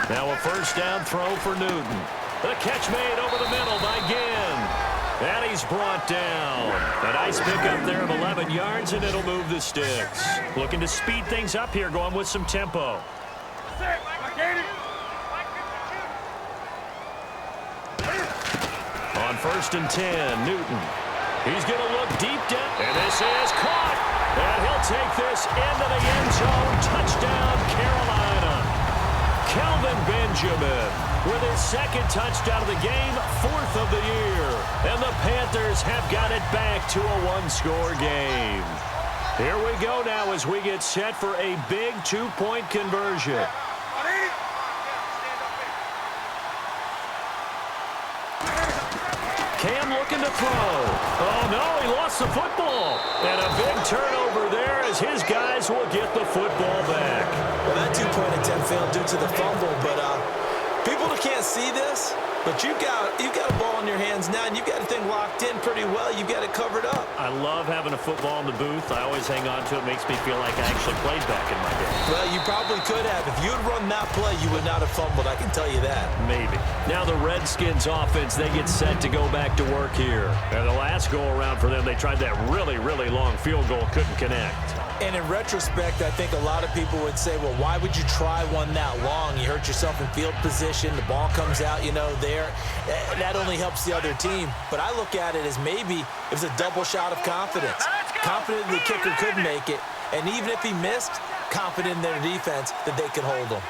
Now a first down throw for Newton. The catch made over the middle by Ginn. And he's brought down. A nice pickup there of 11 yards, and it'll move the sticks. Looking to speed things up here, going with some tempo. On first and 10, Newton. He's going to look deep down, and this is caught. And he'll take this into the end zone. Touchdown, Carolina. Kelvin Benjamin with his second touchdown of the game, 4th of the year. And the Panthers have got it back to a one-score game. Here we go now as we get set for a big 2-point conversion. Cam looking to throw. Oh, no, he lost the football. And a big turnover there as his guys will get the football back. Well, that 2-point attempt failed due to the fumble, but people that can't see this, but you've got a ball in your hands now, and you've got the thing locked in pretty well. You've got it covered up. I love having a football in the booth. I always hang on to it. Makes me feel like I actually played back in my day. Well, you probably could have. If you had run that play, you would not have fumbled. I can tell you that. Maybe. Now the Redskins offense, they get set to go back to work here. And the last go-around for them, they tried that really, really long field goal. Couldn't connect. And in retrospect, I think a lot of people would say, well, why would you try one that long? You hurt yourself in field position. The ball comes out, there. That only helps the other team. But I look at it as maybe it was a double shot of confidence. Confident the kicker could make it. And even if he missed, confident in their defense that they could hold him.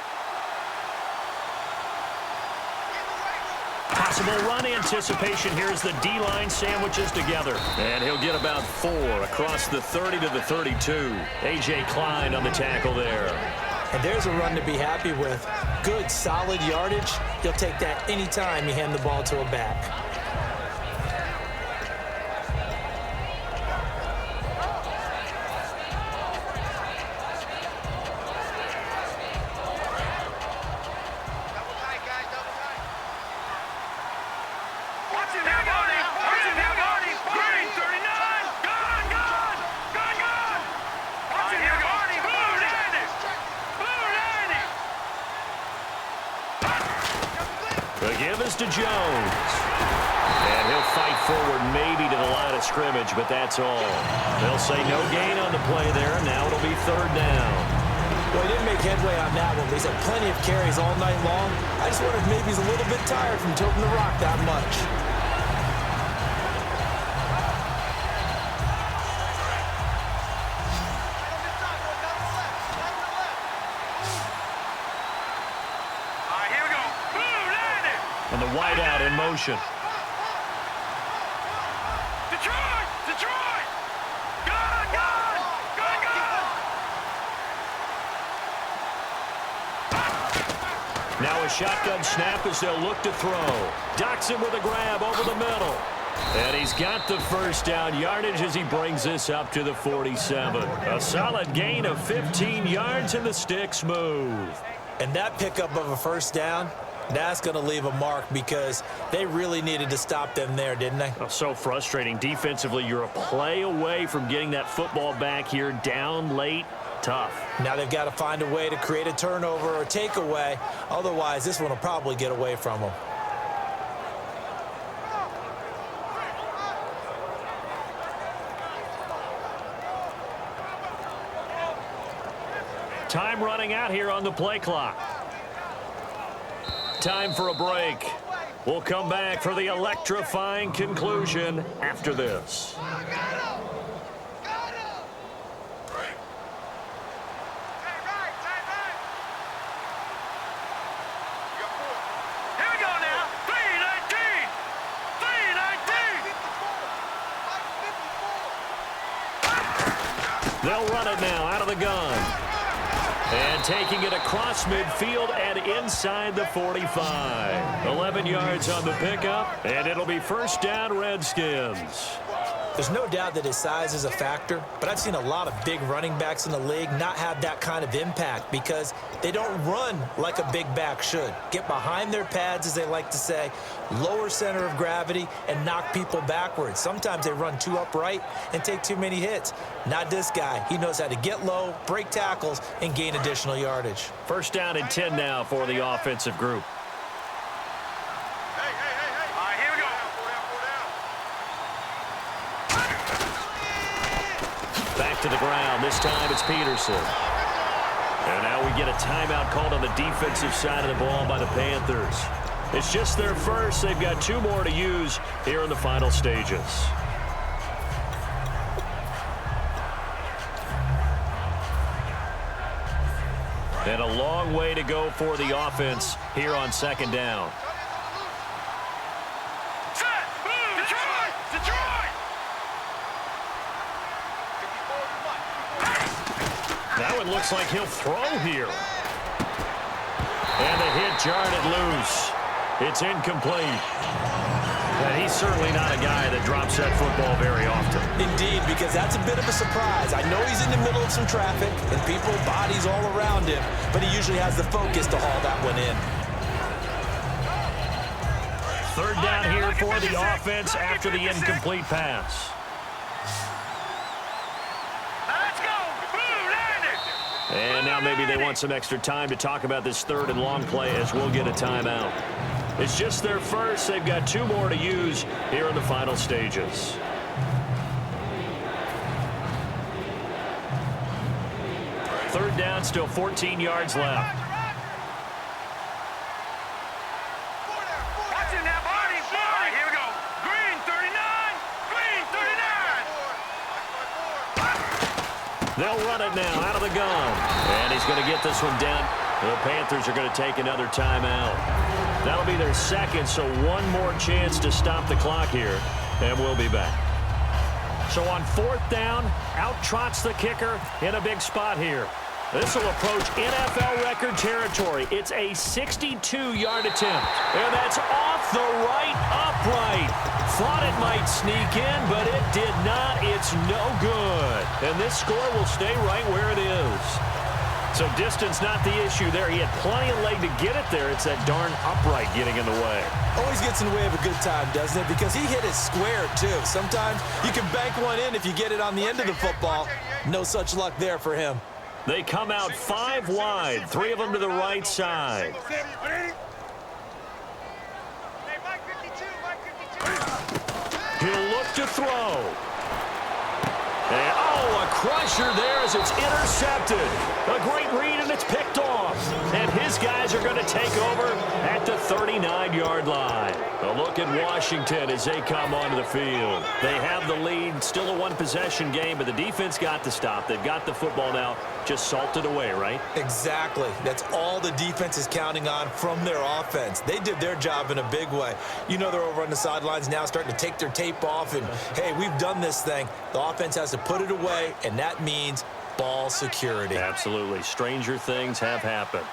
possible run anticipation here as the D-line sandwiches together. And he'll get about 4 across the 30 to the 32. A.J. Klein on the tackle there. And there's a run to be happy with. Good, solid yardage. He'll take that anytime you hand the ball to a back. The give is to Jones. And he'll fight forward maybe to the line of scrimmage, but that's all. They'll say no gain on the play there. Now it'll be 3rd down. Well, he didn't make headway on that one, but he's had plenty of carries all night long. I just wonder if maybe he's a little bit tired from toting the rock that much. And the wideout in motion. Detroit! Detroit! Gun! Gun! Gun! Gun! Now a shotgun snap as they'll look to throw. Doxson with a grab over the middle. And he's got the first down yardage as he brings this up to the 47. A solid gain of 15 yards and the sticks move. And that pickup of a first down, that's going to leave a mark because they really needed to stop them there, didn't they? Oh, so frustrating. Defensively, you're a play away from getting that football back here down late. Tough. Now they've got to find a way to create a turnover or takeaway. Otherwise, this one will probably get away from them. Time running out here on the play clock. Time for a break. We'll come back for the electrifying conclusion after this. Here we go now. 319! 319! They'll run it now out of the gun. And taking it across midfield and inside the 45. 11 yards on the pickup, and it'll be 1st down Redskins. There's no doubt that his size is a factor, but I've seen a lot of big running backs in the league not have that kind of impact because they don't run like a big back should. Get behind their pads, as they like to say, lower center of gravity, and knock people backwards. Sometimes they run too upright and take too many hits. Not this guy. He knows how to get low, break tackles, and gain additional yardage. 1st down and 10 now for the offensive group. Back to the ground. This time it's Peterson. And now we get a timeout called on the defensive side of the ball by the Panthers. It's just their first. They've got 2 more to use here in the final stages. And a long way to go for the offense here on 2nd down. Detroit! Detroit! That one looks like he'll throw here. And the hit jarred it loose. It's incomplete. And he's certainly not a guy that drops that football very often. Indeed, because that's a bit of a surprise. I know he's in the middle of some traffic and people, bodies all around him, but he usually has the focus to haul that one in. 3rd down here for the offense after the incomplete pass. Let's go! And now maybe they want some extra time to talk about this 3rd and long play as we'll get a timeout. It's just their first. They've got 2 more to use here in the final stages. Third down, still 14 yards left. Watch it now, Barney! All right, here we go. Green 39! Green 39! They'll run it now out of the gun. And he's going to get this one down. The Panthers are going to take another timeout. That'll be their second, so one more chance to stop the clock here, and we'll be back. So on fourth down, out trots the kicker in a big spot here. This will approach NFL record territory. It's a 62-yard attempt, and that's off the right upright. Thought it might sneak in, but it did not. It's no good. And this score will stay right where it is. So distance not the issue there. He had plenty of leg to get it there. It's that darn upright getting in the way. Always gets in the way of a good time, doesn't it? Because he hit it square, too. Sometimes you can bank one in if you get it on the end of the football. No such luck there for him. They come out 5 wide, 3 of them to the right side. He'll look to throw. And, a crusher there as it's intercepted. A great read, and it's picked off. And his guys are going to take over at the 39-yard line. A look at Washington as they come onto the field. They have the lead, still a one-possession game, but the defense got the stop. They've got the football now, just salted away, right? Exactly. That's all the defense is counting on from their offense. They did their job in a big way. You know they're over on the sidelines now starting to take their tape off, and, hey, we've done this thing. The offense has to put it away, and that means ball security. Absolutely. Stranger things have happened.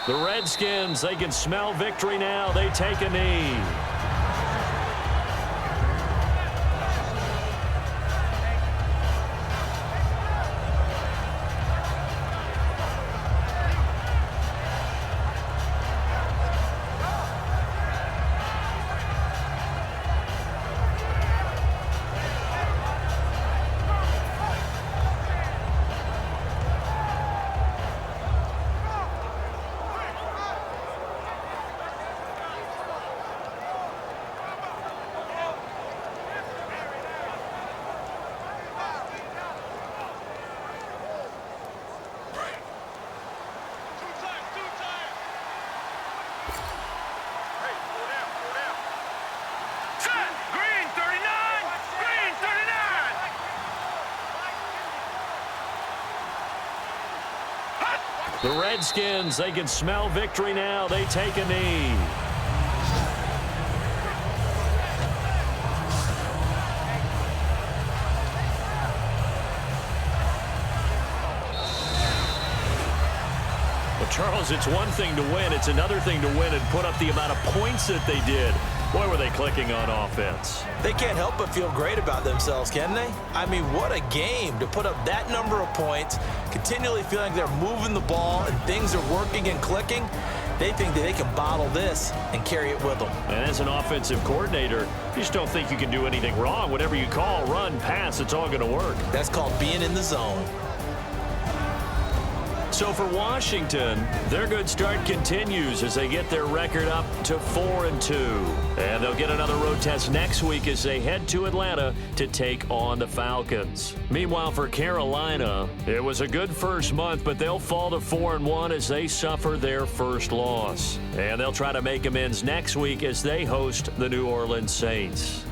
The Redskins, they can smell victory now. They take a knee. The Redskins, they can smell victory now. They take a knee. Well, Charles, it's one thing to win. It's another thing to win and put up the amount of points that they did. Boy, were they clicking on offense. They can't help but feel great about themselves, can they? I mean, what a game to put up that number of points, continually feeling like they're moving the ball and things are working and clicking. They think that they can bottle this and carry it with them. And as an offensive coordinator, you just don't think you can do anything wrong. Whatever you call, run, pass, it's all going to work. That's called being in the zone. So for Washington, their good start continues as they get their record up to 4-2. And they'll get another road test next week as they head to Atlanta to take on the Falcons. Meanwhile, for Carolina, it was a good first month, but they'll fall to 4-1 as they suffer their first loss. And they'll try to make amends next week as they host the New Orleans Saints.